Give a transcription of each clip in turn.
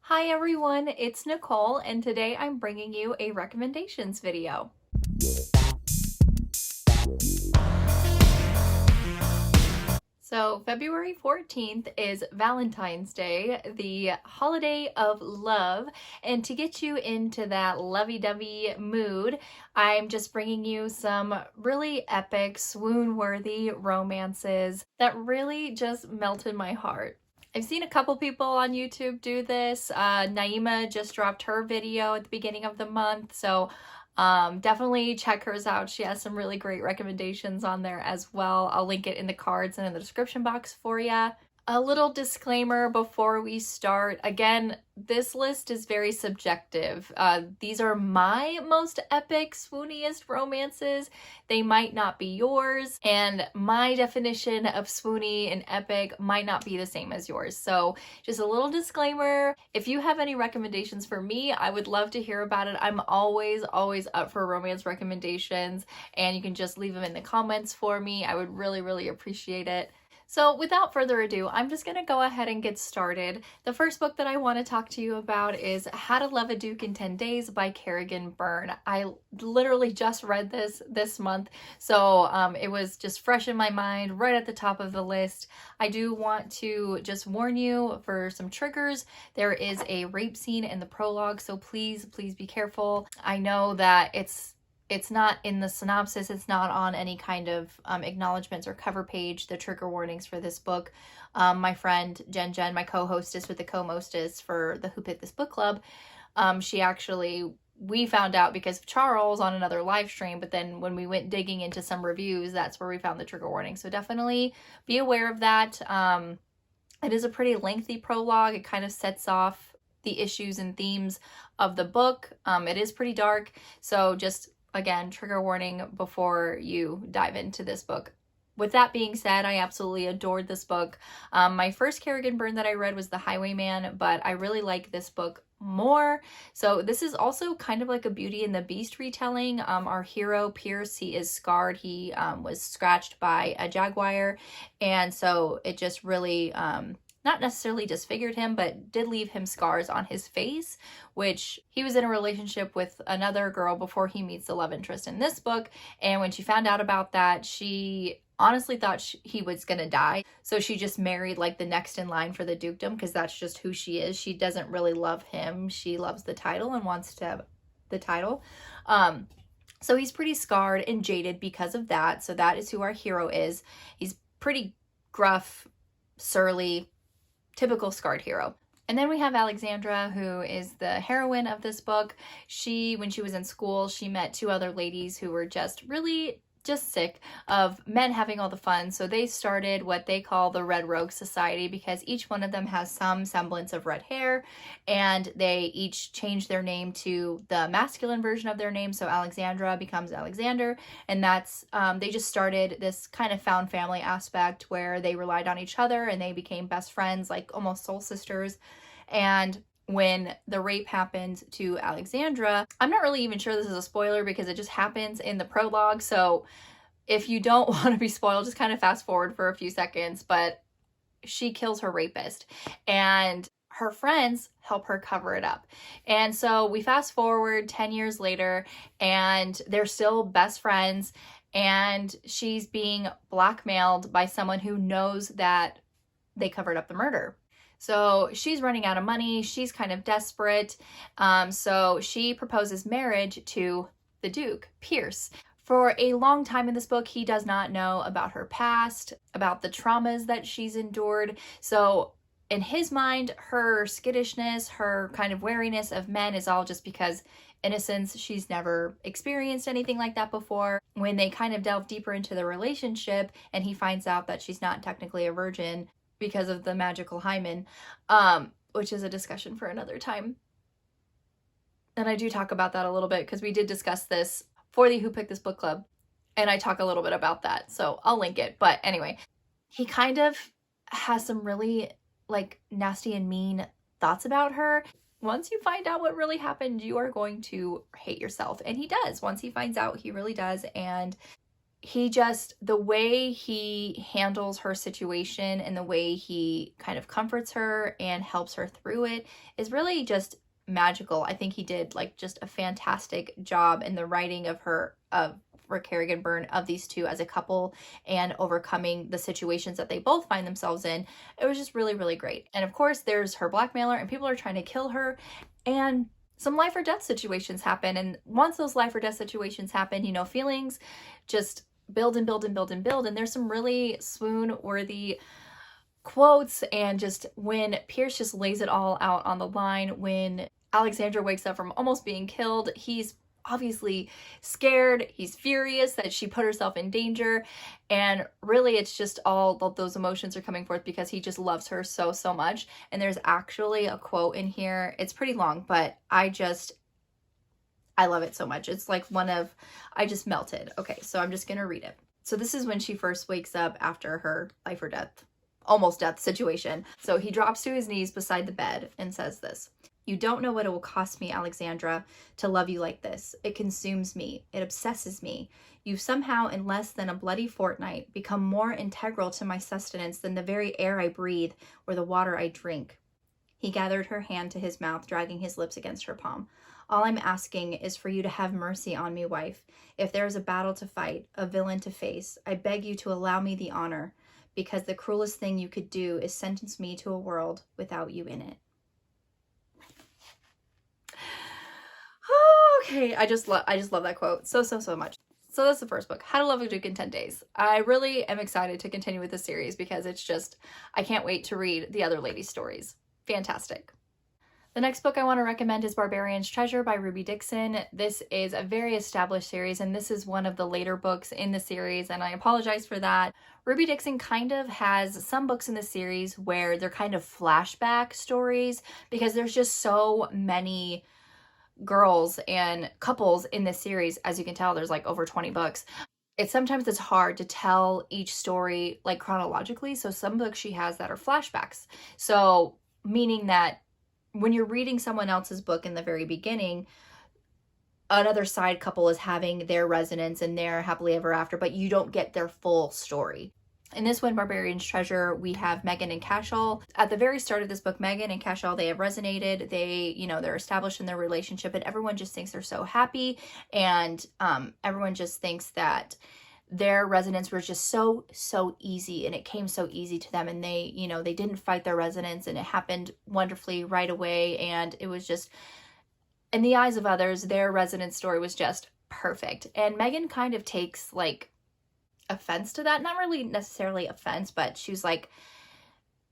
Hi everyone, it's Nicole, and today I'm bringing you a recommendations video. So February 14th is Valentine's Day, the holiday of love, and to get you into that lovey-dovey mood, I'm just bringing you some really epic, swoon-worthy romances that really just melted my heart. I've seen a couple people on YouTube do this. Nayema just dropped her video at the beginning of the month, so definitely check hers out. She has some really great recommendations on there as well. I'll link it in the cards and in the description box for you. A little disclaimer before we start. Again, this list is very subjective. These are my most epic, swooniest romances. They might not be yours, and my definition of swoony and epic might not be the same as yours. So just a little disclaimer. If you have any recommendations for me, I would love to hear about it. I'm always up for romance recommendations, and you can just leave them in the comments for me. I would really appreciate it. So without further ado, I'm just going to go ahead and get started. The first book that I want to talk to you about is How to Love a Duke in 10 Days by Kerrigan Byrne. I literally just read this month, so it was just fresh in my mind, right at the top of the list. I do want to just warn you for some triggers. There is a rape scene in the prologue, so please be careful. I know that it's not in the synopsis, it's not on any kind of acknowledgments or cover page, the trigger warnings for this book. My friend Jen, my co-hostess with the co-mostess for the Who Picked This Book Club, we found out because of Charles on another live stream, but then when we went digging into some reviews, that's where we found the trigger warning. So definitely be aware of that. It is a pretty lengthy prologue. It kind of sets off the issues and themes of the book. It is pretty dark, so just again, trigger warning before you dive into this book. With that being said, I absolutely adored this book. My first Kerrigan Byrne that I read was The Highwayman, but I really like this book more. So this is also kind of like a Beauty and the Beast retelling. Our hero, Pierce, he is scarred. He was scratched by a jaguar, and so it just really not necessarily disfigured him, but did leave him scars on his face, which he was in a relationship with another girl before he meets the love interest in this book. And when she found out about that, she honestly thought he was gonna die. So she just married like the next in line for the dukedom, because that's just who she is. She doesn't really love him. She loves the title and wants to have the title. So he's pretty scarred and jaded because of that. So that is who our hero is. He's pretty gruff, surly, typical scarred hero. And then we have Alexandra, who is the heroine of this book. When she was in school, she met two other ladies who were just sick of men having all the fun. So they started what they call the Red Rogue Society, because each one of them has some semblance of red hair, and they each change their name to the masculine version of their name. So Alexandra becomes Alexander, and that's they just started this kind of found family aspect where they relied on each other and they became best friends, like almost soul sisters. And when the rape happened to Alexandra, I'm not really even sure this is a spoiler because it just happens in the prologue. So if you don't want to be spoiled, just kind of fast forward for a few seconds. But she kills her rapist, and her friends help her cover it up. And so we fast forward 10 years later, and they're still best friends, and she's being blackmailed by someone who knows that they covered up the murder. So she's running out of money. She's kind of desperate. So she proposes marriage to the Duke, Pierce. For a long time in this book, he does not know about her past, about the traumas that she's endured. So in his mind, her skittishness, her kind of wariness of men is all just because innocence. She's never experienced anything like that before. When they kind of delve deeper into the relationship and he finds out that she's not technically a virgin because of the magical hymen, which is a discussion for another time. And I do talk about that a little bit because we did discuss this for the Who Picked This Book Club, and I talk a little bit about that, so I'll link it. But anyway, he kind of has some really like nasty and mean thoughts about her. Once you find out what really happened, you are going to hate yourself. And he does. Once he finds out, he really does. And the way he handles her situation and the way he kind of comforts her and helps her through it is really just magical. I think he did like just a fantastic job in the writing of for Kerrigan Byrne, of these two as a couple and overcoming the situations that they both find themselves in. It was just really, really great. And of course, there's her blackmailer and people are trying to kill her, and some life or death situations happen. And once those life or death situations happen, you know, feelings just build and build and build and build. And there's some really swoon-worthy quotes. And just when Pierce just lays it all out on the line, when Alexandra wakes up from almost being killed, he's obviously scared, he's furious that she put herself in danger, and really it's just all of those emotions are coming forth because he just loves her so, so much. And there's actually a quote in here, it's pretty long, but I love it so much. It's like I just melted. Okay, so I'm just gonna read it. So this is when she first wakes up after her life or death, almost death situation. So he drops to his knees beside the bed and says this: "You don't know what it will cost me, Alexandra, to love you like this. It consumes me. It obsesses me. You've somehow, in less than a bloody fortnight, become more integral to my sustenance than the very air I breathe or the water I drink." He gathered her hand to his mouth, dragging his lips against her palm. "All I'm asking is for you to have mercy on me, wife. If there is a battle to fight, a villain to face, I beg you to allow me the honor, because the cruelest thing you could do is sentence me to a world without you in it." Okay, I just love that quote so, so, so much. So that's the first book, How to Love a Duke in 10 Days. I really am excited to continue with the series because it's just, I can't wait to read the other ladies' stories. Fantastic. The next book I want to recommend is Barbarians Treasure by Ruby Dixon. This is a very established series, and this is one of the later books in the series, and I apologize for that. Ruby Dixon kind of has some books in the series where they're kind of flashback stories because there's just so many girls and couples in this series. As you can tell, there's like over 20 books. Sometimes it's hard to tell each story like chronologically, so some books she has that are flashbacks. So meaning that when you're reading someone else's book in the very beginning, another side couple is having their resonance and their happily ever after, but you don't get their full story. In this one, Barbarians Treasure, we have Megan and Cashel. At the very start of this book, Megan and Cashel, they have resonated. They're established in their relationship, and everyone just thinks they're so happy, and everyone just thinks that their resonance was just so, so easy, and it came so easy to them, and they didn't fight their resonance, and it happened wonderfully right away, and it was just, in the eyes of others, their resonance story was just perfect. And Megan kind of takes like offense to that. Not really necessarily offense, but she was like,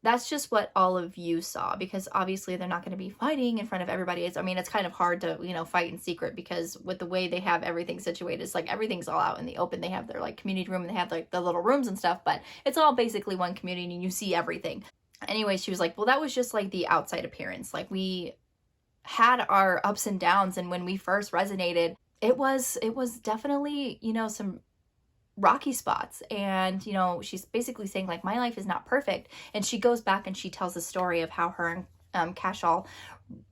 that's just what all of you saw, because obviously they're not going to be fighting in front of everybody. It's kind of hard to, fight in secret, because with the way they have everything situated, it's like everything's all out in the open. They have their like community room and they have like the little rooms and stuff, but it's all basically one community and you see everything. Anyway, she was like, well, that was just like the outside appearance. Like, we had our ups and downs, and when we first resonated, it was definitely, some rocky spots. And she's basically saying like, my life is not perfect, and she goes back and she tells the story of how her and Cashel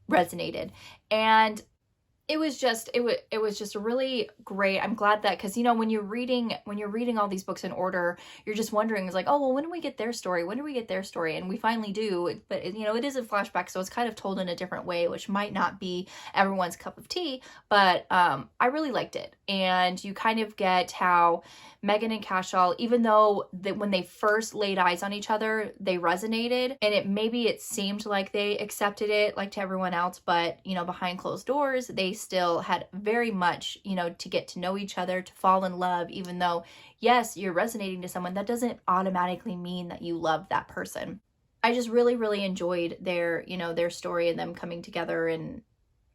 resonated, and it was just really great. I'm glad that, because when you're reading all these books in order, you're just wondering, it's like, oh well, when do we get their story, and we finally do. But it is a flashback, so it's kind of told in a different way, which might not be everyone's cup of tea, but I really liked it. And you kind of get how Megan and Cashel, even though when they first laid eyes on each other, they resonated, and it seemed like they accepted it like to everyone else, but behind closed doors, they still had very much, to get to know each other, to fall in love. Even though, yes, you're resonating to someone, that doesn't automatically mean that you love that person. I just really, really enjoyed their story and them coming together and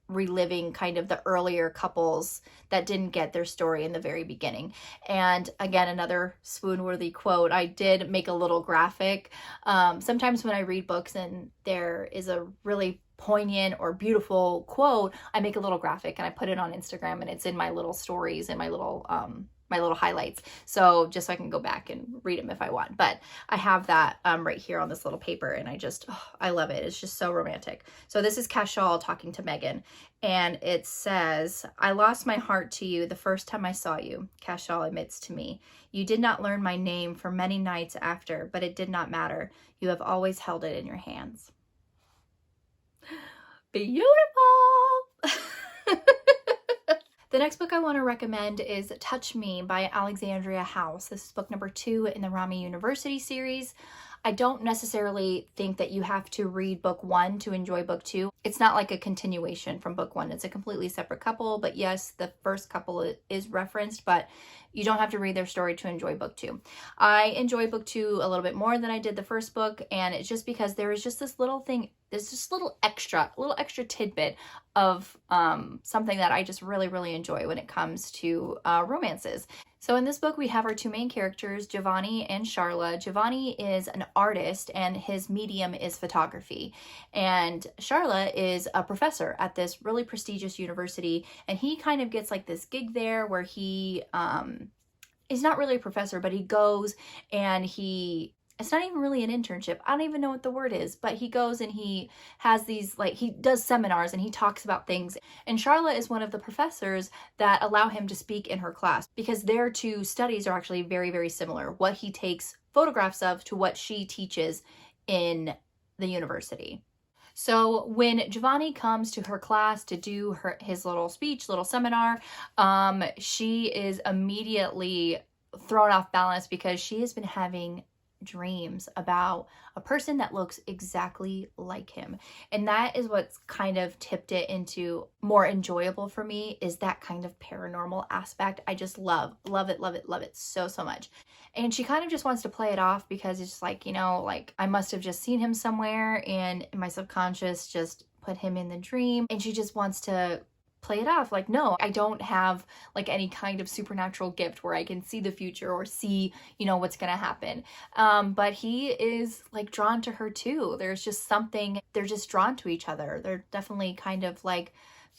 reliving kind of the earlier couples that didn't get their story in the very beginning. And again, another swoon-worthy quote. I did make a little graphic. Sometimes when I read books and there is a really poignant or beautiful quote, I make a little graphic and I put it on Instagram, and it's in my little stories and my little my little highlights. So just so I can go back and read them if I want. But I have that right here on this little paper, and I love it. It's just so romantic. So this is Cashel talking to Megan, and it says, I lost my heart to you the first time I saw you, Cashel admits to me. You did not learn my name for many nights after, but it did not matter. You have always held it in your hands. Beautiful! The next book I want to recommend is Touch Me by Alexandria House. This is book number 2 in the Rami University series. I don't necessarily think that you have to read book 1 to enjoy book 2. It's not like a continuation from book 1. It's a completely separate couple, but yes, the first couple is referenced, but you don't have to read their story to enjoy book 2. I enjoy book 2 a little bit more than I did the first book, and it's just because there is just this little thing, there's just a little extra tidbit of something that I just really, really enjoy when it comes to romances. So in this book, we have our 2 main characters, Giovanni and Charla. Giovanni is an artist and his medium is photography. And Charla is a professor at this really prestigious university. And he kind of gets like this gig there where he is not really a professor, but he goes and it's not even really an internship. I don't even know what the word is, but he goes and he has these, like, he does seminars and he talks about things. And Charla is one of the professors that allow him to speak in her class because their 2 studies are actually very, very similar. What he takes photographs of to what she teaches in the university. So when Giovanni comes to her class to do his little speech, little seminar, she is immediately thrown off balance because she has been having dreams about a person that looks exactly like him. And that is what's kind of tipped it into more enjoyable for me, is that kind of paranormal aspect. I just love it so much. And she kind of just wants to play it off because it's just like, like I must have just seen him somewhere and my subconscious just put him in the dream, and she just wants to play it off like, no, I don't have like any kind of supernatural gift where I can see the future or see, what's gonna happen. But he is like drawn to her too. There's just something, they're just drawn to each other. They're definitely kind of like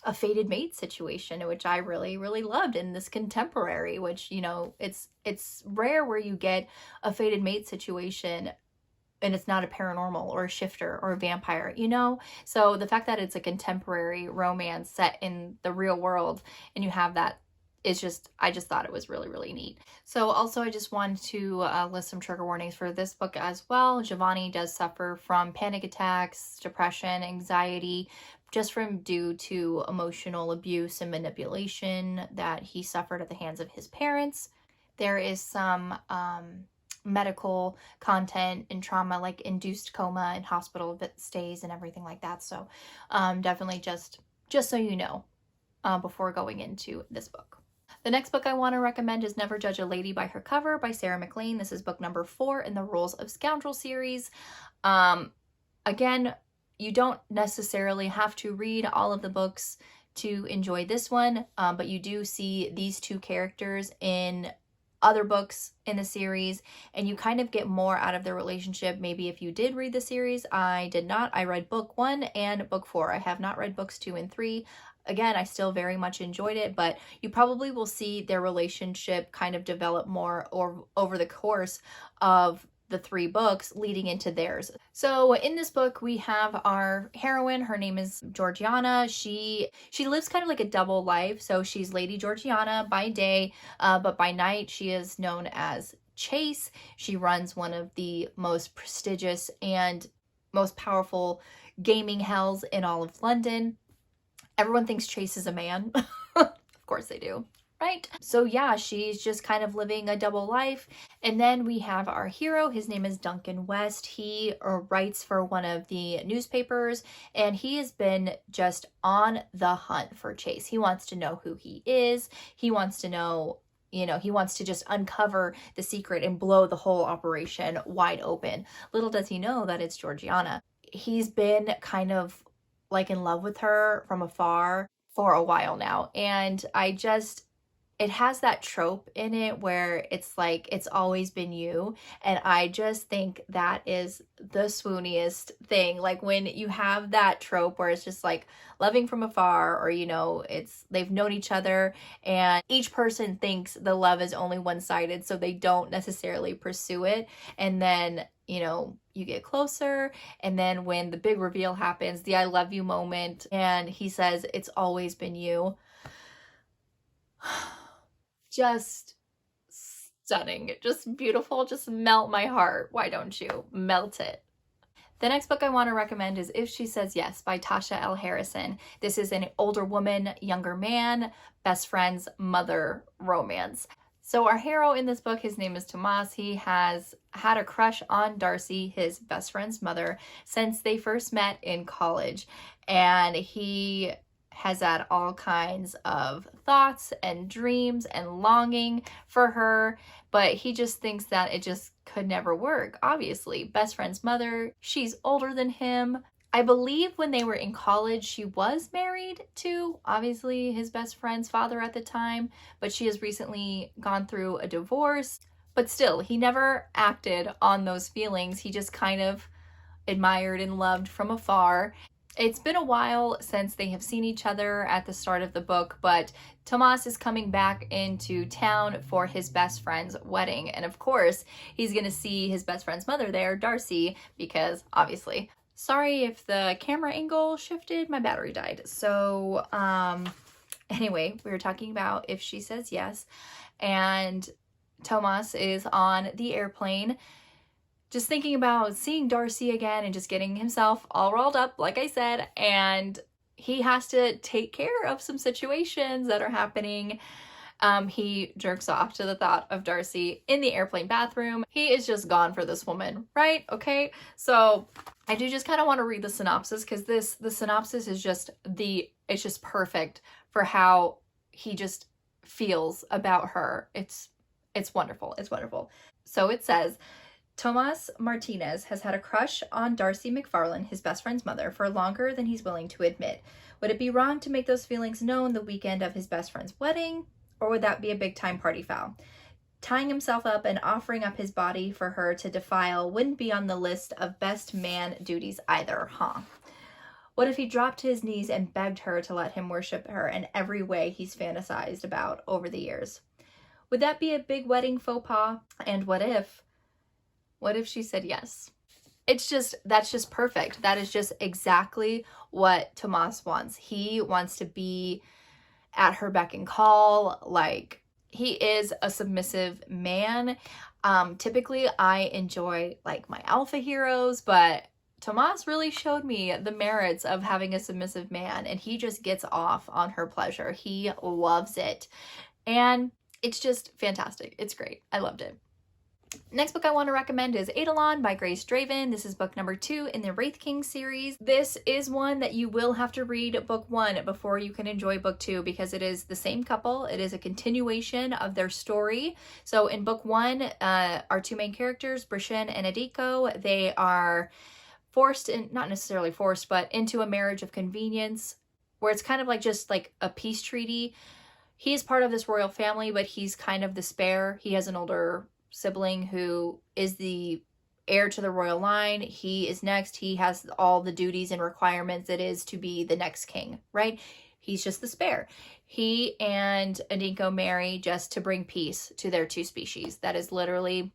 a fated mate situation, which I really, really loved in this contemporary, which, it's rare where you get a fated mate situation and it's not a paranormal or a shifter or a vampire, So the fact that it's a contemporary romance set in the real world and you have that is just, I just thought it was really, really neat. So also I just wanted to list some trigger warnings for this book as well. Giovanni does suffer from panic attacks, depression, anxiety, just from due to emotional abuse and manipulation that he suffered at the hands of his parents. There is some medical content and trauma, like induced coma and hospital stays and everything like that. So definitely just so you know before going into this book. The next book I want to recommend is Never Judge a Lady by Her Cover by Sarah MacLean. This is book number 4 in the Rules of Scoundrel series. Again, you don't necessarily have to read all of the books to enjoy this one, but you do see these 2 characters in other books in the series, and you kind of get more out of their relationship. Maybe if you did read the series. I did not. I read book 1 and book 4. I have not read books 2 and 3. Again, I still very much enjoyed it, but you probably will see their relationship kind of develop more over the course of the 3 books leading into theirs. So in this book, we have our heroine. Her name is Georgiana. She lives kind of like a double life. So she's Lady Georgiana by day, but by night she is known as Chase. She runs one of the most prestigious and most powerful gaming hells in all of London. Everyone thinks Chase is a man. Of course they do. Right? So yeah, she's just kind of living a double life. And then we have our hero. His name is Duncan West. He writes for one of the newspapers, and he has been just on the hunt for Chase. He wants to know who he is. He wants to know, he wants to just uncover the secret and blow the whole operation wide open. Little does he know that it's Georgiana. He's been kind of like in love with her from afar for a while now. And I just it has that trope in it where it's like, it's always been you. And I just think that is the swooniest thing. Like when you have that trope where it's just like loving from afar, or, you know, it's they've known each other and each person thinks the love is only one-sided, so they don't necessarily pursue it. And then, you know, you get closer, and then when the big reveal happens, the I love you moment, and he says, it's always been you. Just stunning, just beautiful, just melt my heart. Why don't you? Melt it. The next book I want to recommend is If She Says Yes by Tasha L. Harrison. This is an older woman, younger man, best friend's mother romance. So our hero in this book, his name is Tomas. He has had a crush on Darcy, his best friend's mother, since they first met in college. And he has had all kinds of thoughts and dreams and longing for her, but he just thinks that it just could never work. Obviously, best friend's mother, she's older than him. I believe when they were in college, she was married to, obviously, his best friend's father at the time, but she has recently gone through a divorce. But still, he never acted on those feelings. He just kind of admired and loved from afar. It's been a while since they have seen each other at the start of the book, but Tomas is coming back into town for his best friend's wedding. And of course, he's going to see his best friend's mother there, Darcy, because obviously. Sorry if the camera angle shifted, my battery died. So, anyway, we were talking about If She Says Yes, and Tomas is on the airplane just thinking about seeing Darcy again and just getting himself all rolled up, like I said, and he has to take care of some situations that are happening. He jerks off to the thought of Darcy in the airplane bathroom. He is just gone for this woman, right? Okay, so I do just kind of want to read the synopsis, because the synopsis is just it's just perfect for how he just feels about her. It's wonderful. It's wonderful. So it says, Tomas Martinez has had a crush on Darcy McFarlane, his best friend's mother, for longer than he's willing to admit. Would it be wrong to make those feelings known the weekend of his best friend's wedding? Or would that be a big-time party foul? Tying himself up and offering up his body for her to defile wouldn't be on the list of best man duties either, huh? What if he dropped to his knees and begged her to let him worship her in every way he's fantasized about over the years? Would that be a big wedding faux pas? And what if she said yes? That's just perfect. That is just exactly what Tomas wants. He wants to be at her beck and call. Like, he is a submissive man. Typically I enjoy like my alpha heroes, but Tomas really showed me the merits of having a submissive man, and he just gets off on her pleasure. He loves it. And it's just fantastic. It's great. I loved it. Next book I want to recommend is Adelon by Grace Draven. This is book number 2 in the Wraith King series. This is one that you will have to read book 1 before you can enjoy book 2, because it is the same couple. It is a continuation of their story. So in book 1, our two main characters, Brishan and Adiko, they are forced, not necessarily forced, but into a marriage of convenience, where it's kind of like just like a peace treaty. He is part of this royal family, but he's kind of the spare. He has an older sibling who is the heir to the royal line. He is next. He has all the duties and requirements it is to be the next king, right? He's just the spare. He and Adiko marry just to bring peace to their two species. That is literally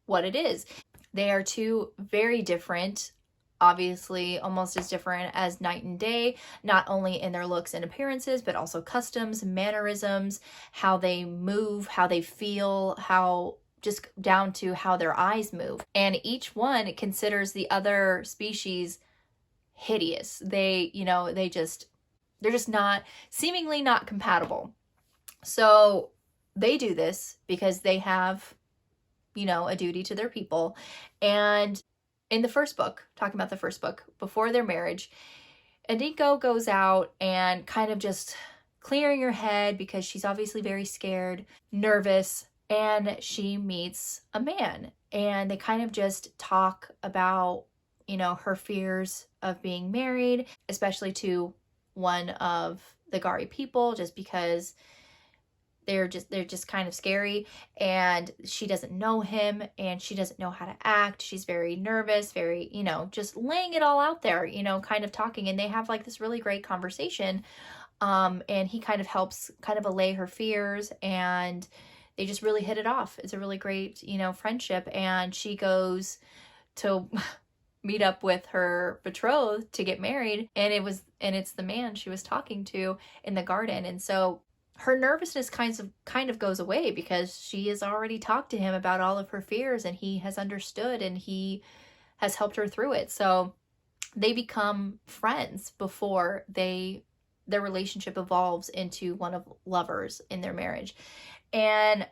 what it is. They are two very different, obviously almost as different as night and day, not only in their looks and appearances, but also customs, mannerisms, how they move, how they feel, how just down to how their eyes move. And each one considers the other species hideous. They're just not, seemingly not compatible. So they do this because they have, a duty to their people. And in the first book, talking about the first book, before their marriage, Adiko goes out and kind of just clearing her head because she's obviously very scared, nervous, and she meets a man, and they kind of just talk about, her fears of being married, especially to one of the Gari people, just because they're just kind of scary, and she doesn't know him, and she doesn't know how to act. She's very nervous, very, you know, just laying it all out there, you know, kind of talking, and they have like this really great conversation. And he kind of helps kind of allay her fears, and they just really hit it off. It's a really great, you know, friendship. And she goes to meet up with her betrothed to get married, and it's the man she was talking to in the garden. And so her nervousness kind of goes away because she has already talked to him about all of her fears, and he has understood, and he has helped her through it. So they become friends before their relationship evolves into one of lovers in their marriage. And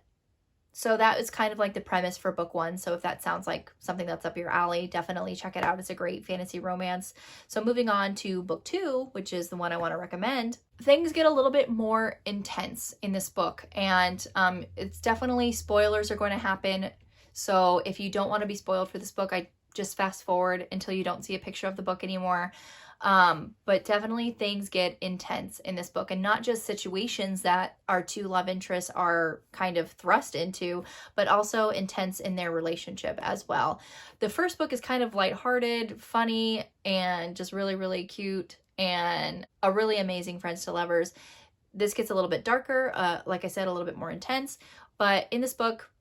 so that is kind of like the premise for book 1. So if that sounds like something that's up your alley, definitely check it out. It's a great fantasy romance. So moving on to book 2, which is the one I want to recommend, things get a little bit more intense in this book. And it's definitely, spoilers are going to happen. So if you don't want to be spoiled for this book, I just fast forward until you don't see a picture of the book anymore. But definitely things get intense in this book, and not just situations that our two love interests are kind of thrust into, but also intense in their relationship as well. The first book is kind of lighthearted, funny, and just really, really cute, and a really amazing friends to lovers. This gets a little bit darker, like I said, a little bit more intense, but in this book,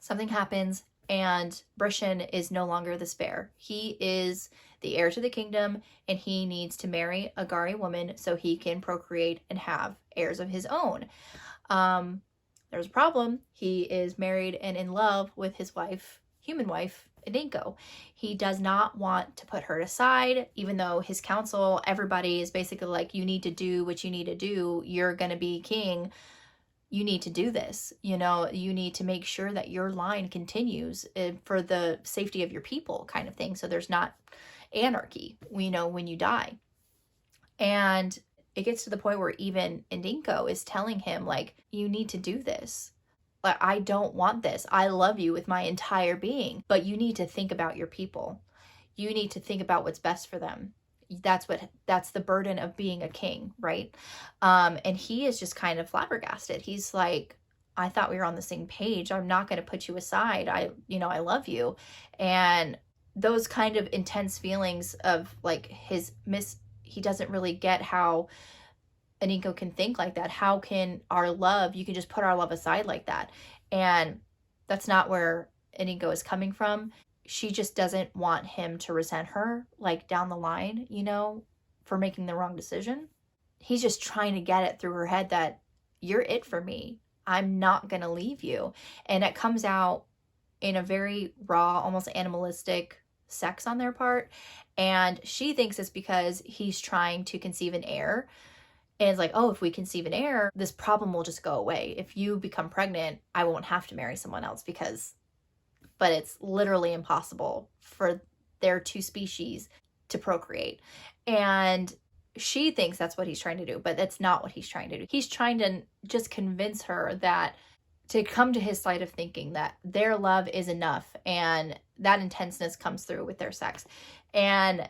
something happens, and Brishan is no longer the spare. He is the heir to the kingdom, and he needs to marry a Gari woman so he can procreate and have heirs of his own. There's a problem. He is married and in love with his wife, human wife, Adinko. He does not want to put her aside, even though his council, everybody is basically like, you need to do what you need to do. You're going to be king. You need to do this, you know, you need to make sure that your line continues for the safety of your people, kind of thing. So there's not anarchy, you know, when you die. And it gets to the point where even Indinko is telling him, like, you need to do this. Like, I don't want this. I love you with my entire being, but you need to think about your people. You need to think about what's best for them. That's the burden of being a king, right? And he is just kind of flabbergasted. He's like, I thought we were on the same page. I'm not going to put you aside. I love you. And those kind of intense feelings of like he doesn't really get how Aniko can think like that. How can our love, you can just put our love aside like that. And that's not where Aniko is coming from. She just doesn't want him to resent her, like, down the line, you know, for making the wrong decision. He's just trying to get it through her head that you're it for me. I'm not going to leave you. And it comes out in a very raw, almost animalistic sex on their part. And she thinks it's because he's trying to conceive an heir. And it's like, oh, if we conceive an heir, this problem will just go away. If you become pregnant, I won't have to marry someone else but it's literally impossible for their two species to procreate. And she thinks that's what he's trying to do, but that's not what he's trying to do. He's trying to just convince her that, to come to his side of thinking that their love is enough, and that intenseness comes through with their sex. And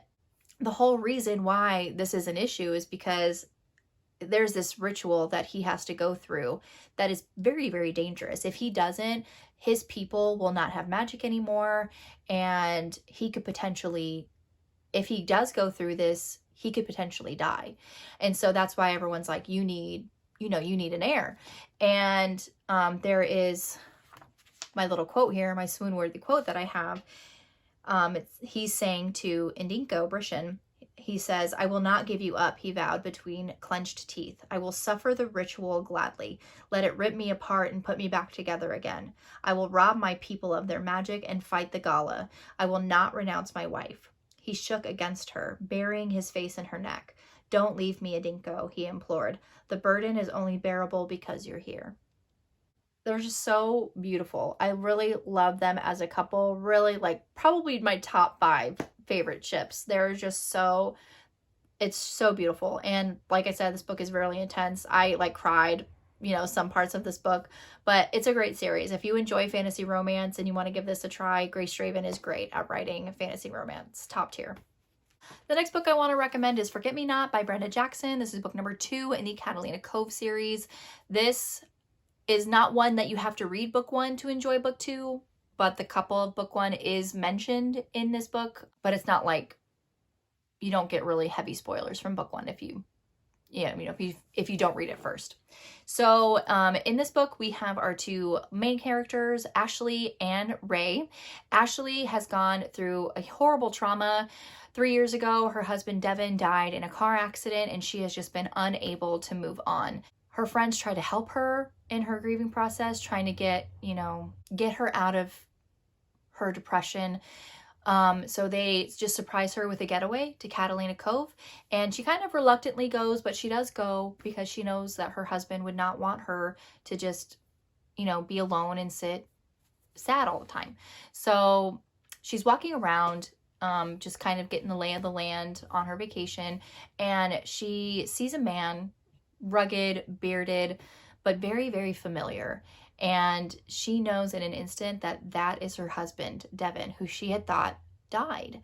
the whole reason why this is an issue is because there's this ritual that he has to go through that is very, very dangerous. If he doesn't, his people will not have magic anymore, and he could potentially, if he does go through this, he could potentially die. And so that's why everyone's like, you need an heir. And there is my little quote here, my swoon-worthy quote that I have. He's saying to Indinko, Brishan, he says, I will not give you up, he vowed between clenched teeth. I will suffer the ritual gladly. Let it rip me apart and put me back together again. I will rob my people of their magic and fight the Gala. I will not renounce my wife. He shook against her, burying his face in her neck. Don't leave me, Adinko, he implored. The burden is only bearable because you're here. They're just so beautiful. I really love them as a couple. Really, like, probably my top 5 favorite ships. They're just it's so beautiful. And like I said, this book is really intense. I like cried, you know, some parts of this book, but it's a great series. If you enjoy fantasy romance and you want to give this a try, Grace Draven is great at writing fantasy romance, top tier. The next book I want to recommend is Forget Me Not by Brenda Jackson. This is book number 2 in the Catalina Cove series. This is not one that you have to read book 1 to enjoy book 2, but the couple of book 1 is mentioned in this book, but it's not like you don't get really heavy spoilers from book 1 if you don't read it first. So in this book, we have our 2 main characters, Ashley and Ray. Ashley has gone through a horrible trauma. 3 years ago, her husband Devin died in a car accident, and she has just been unable to move on. Her friends try to help her in her grieving process, trying to get her out of her depression. So they just surprise her with a getaway to Catalina Cove, and she kind of reluctantly goes, but she does go because she knows that her husband would not want her to just, be alone and sit sad all the time. So she's walking around, just kind of getting the lay of the land on her vacation, and she sees a man, rugged, bearded, but very, very familiar. And she knows in an instant that that is her husband, Devin, who she had thought died.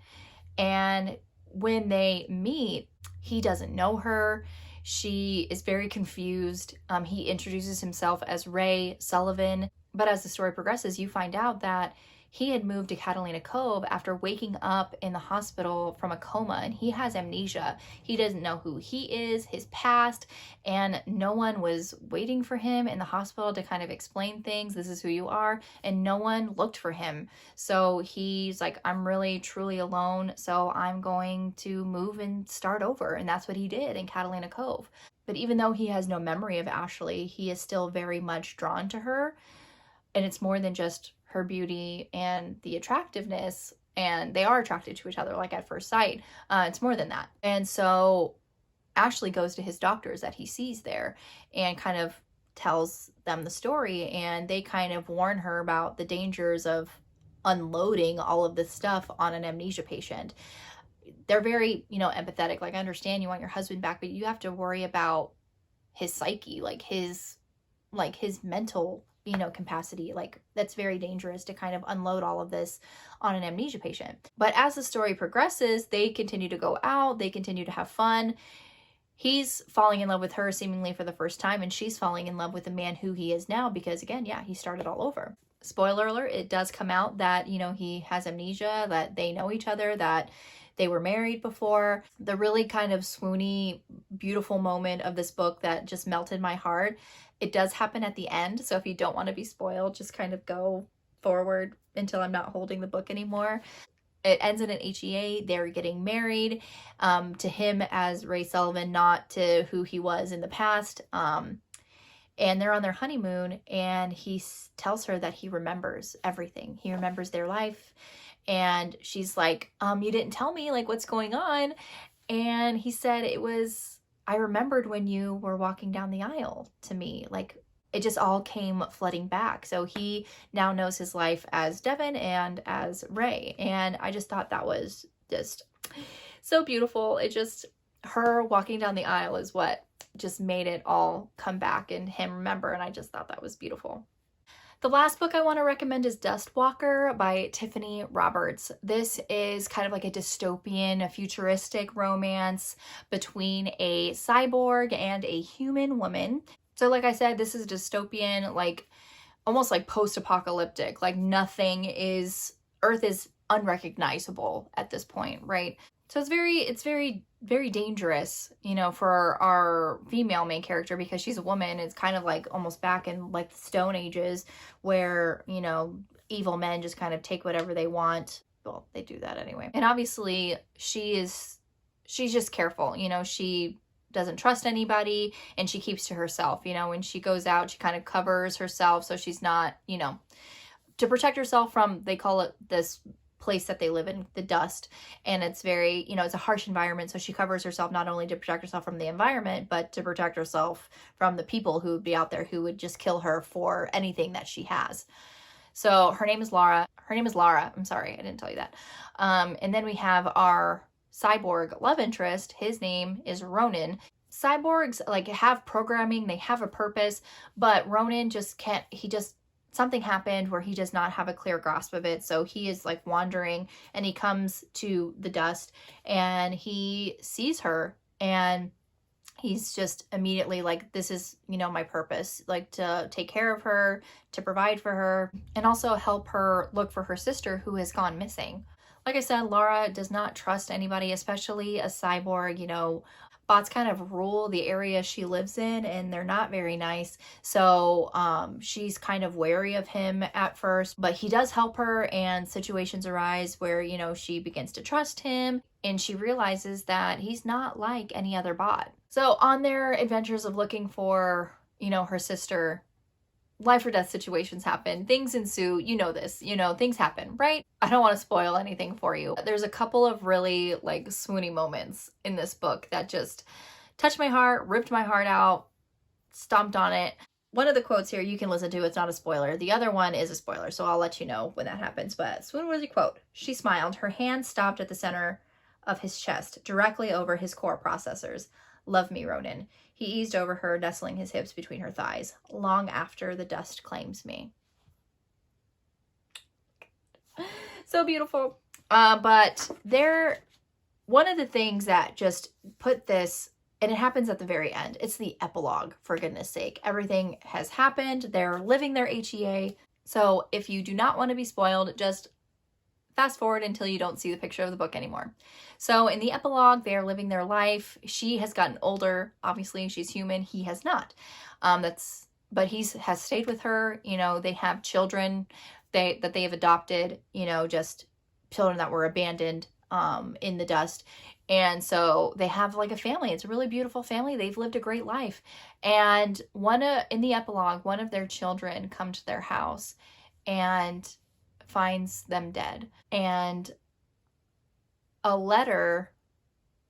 And when they meet, he doesn't know her. She is very confused. He introduces himself as Ray Sullivan. But as the story progresses, you find out that he had moved to Catalina Cove after waking up in the hospital from a coma, and he has amnesia. He doesn't know who he is, his past, and no one was waiting for him in the hospital to kind of explain things. This is who you are, and no one looked for him. So he's like, I'm really, truly alone, so I'm going to move and start over. And that's what he did in Catalina Cove. But even though he has no memory of Ashley, he is still very much drawn to her. And it's more than just her beauty and the attractiveness, and they are attracted to each other like at first sight. It's more than that. And so Ashley goes to his doctors that he sees there and kind of tells them the story, and they kind of warn her about the dangers of unloading all of this stuff on an amnesia patient. They're very, empathetic. Like, I understand you want your husband back, but you have to worry about his psyche, like his mental capacity. Like, that's very dangerous to kind of unload all of this on an amnesia patient. But as the story progresses, they continue to go out, they continue to have fun. He's falling in love with her seemingly for the first time, and she's falling in love with the man who he is now because, again, he started all over. Spoiler alert, it does come out that, he has amnesia, that they know each other, that they were married before. The really kind of swoony, beautiful moment of this book that just melted my heart, it does happen at the end. So if you don't want to be spoiled, just kind of go forward until I'm not holding the book anymore. It ends in an HEA. They're getting married, to him as Ray Sullivan, not to who he was in the past. And they're on their honeymoon, and he tells her that he remembers everything. He remembers their life. And she's like, you didn't tell me, like, what's going on? And he said, I remembered when you were walking down the aisle to me. Like, it just all came flooding back. So he now knows his life as Devin and as Ray. And I just thought that was just so beautiful. Her walking down the aisle is what just made it all come back and him remember. And I just thought that was beautiful. The last book I want to recommend is Dustwalker by Tiffany Roberts. This is kind of like a dystopian, a futuristic romance between a cyborg and a human woman. So like I said, this is dystopian, like almost like post-apocalyptic. Like Earth is unrecognizable at this point, right? So it's very, very dangerous, for our female main character because she's a woman. It's kind of like almost back in like the Stone Ages where, evil men just kind of take whatever they want. Well, they do that anyway. And obviously she's just careful, she doesn't trust anybody and she keeps to herself. When she goes out, she kind of covers herself so she's not, to protect herself from, they call it this place that they live in, the dust, and it's very, it's a harsh environment, so she covers herself not only to protect herself from the environment, but to protect herself from the people who would be out there who would just kill her for anything that she has. So her name is Lara. I'm sorry, I didn't tell you that. And then we have our cyborg love interest. His name is Ronan. Cyborgs like have programming, they have a purpose, but Ronan just can't, something happened where he does not have a clear grasp of it. So he is like wandering, and he comes to the dust and he sees her, and he's just immediately like, this is, you know, my purpose, like to take care of her, to provide for her, and also help her look for her sister who has gone missing. Like I said, Laura does not trust anybody, especially a cyborg. You know, bots kind of rule the area she lives in, and they're not very nice. So she's kind of wary of him at first, but he does help her, and situations arise where, you know, she begins to trust him, and she realizes that he's not like any other bot. So on their adventures of looking for, you know, her sister, life or death situations happen, things ensue, you know this, you know, things happen, right? I don't want to spoil anything for you. There's a couple of really like swoony moments in this book that just touched my heart, ripped my heart out, stomped on it. One of the quotes here you can listen to, it's not a spoiler. The other one is a spoiler, so I'll let you know when that happens. But Swoon was a quote. She smiled. Her hand stopped at the center of his chest, directly over his core processors. Love me, Ronan. He eased over her, nestling his hips between her thighs. Long after the dust claims me. So beautiful. But one of the things that just put this, and it happens at the very end, it's the epilogue, for goodness sake. Everything has happened. They're living their HEA. So if you do not want to be spoiled, just fast forward until you don't see the picture of the book anymore. So in the epilogue, they are living their life. She has gotten older. Obviously, she's human. He has not. But he has stayed with her. You know, they have children that they have adopted, you know, just children that were abandoned in the dust. And so they have like a family. It's a really beautiful family. They've lived a great life. And in the epilogue, one of their children come to their house and finds them dead, and a letter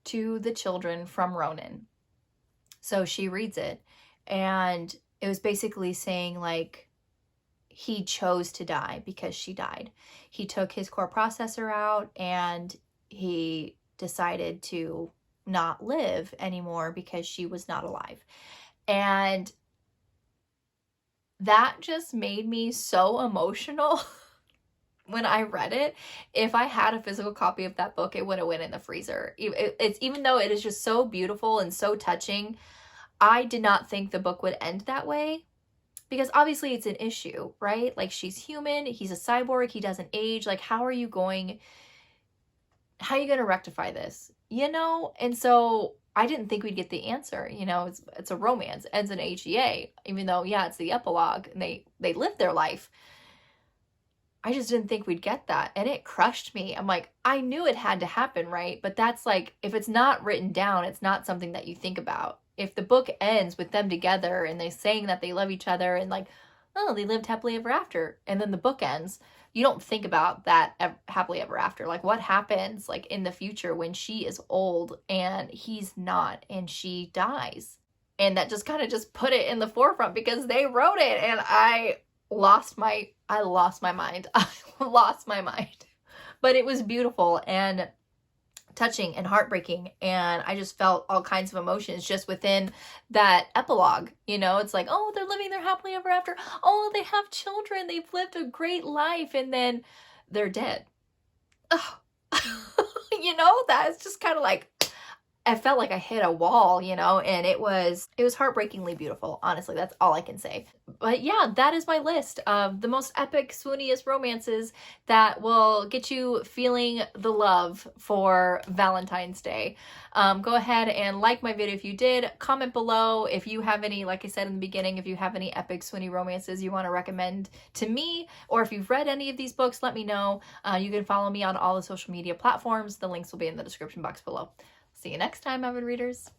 to the children from Ronan. So she reads it, and it was basically saying like he chose to die because she died. He took his core processor out, and he decided to not live anymore because she was not alive. And that just made me so emotional. When I read it. If I had a physical copy of that book, it would have went in the freezer. It's even though it is just so beautiful and so touching, I did not think the book would end that way, because obviously it's an issue, right? Like, she's human, he's a cyborg, he doesn't age. Like, how are you going to rectify this? You know? And so I didn't think we'd get the answer. You know, it's a romance, ends in HEA, even though, yeah, it's the epilogue and they live their life. I just didn't think we'd get that, and it crushed me. I'm like, I knew it had to happen, right? But that's like, if it's not written down, it's not something that you think about. If the book ends with them together and they're saying that they love each other and like, oh, they lived happily ever after, and then the book ends, you don't think about that happily ever after. Like, what happens like in the future when she is old and he's not, and she dies? And that just kind of just put it in the forefront because they wrote it, and I lost my mind. I lost my mind. But it was beautiful and touching and heartbreaking, and I just felt all kinds of emotions just within that epilogue. You know, it's like, oh, they're living their happily ever after. Oh, they have children. They've lived a great life, and then they're dead. Oh. You know, that's just kind of like, I felt like I hit a wall, you know, and it was heartbreakingly beautiful. Honestly, that's all I can say. But yeah, that is my list of the most epic, swooniest romances that will get you feeling the love for Valentine's Day. Go ahead and like my video if you did. Comment below if you have any, like I said in the beginning, if you have any epic swoony romances you want to recommend to me, or if you've read any of these books, let me know. You can follow me on all the social media platforms. The links will be in the description box below. See you next time, avid readers.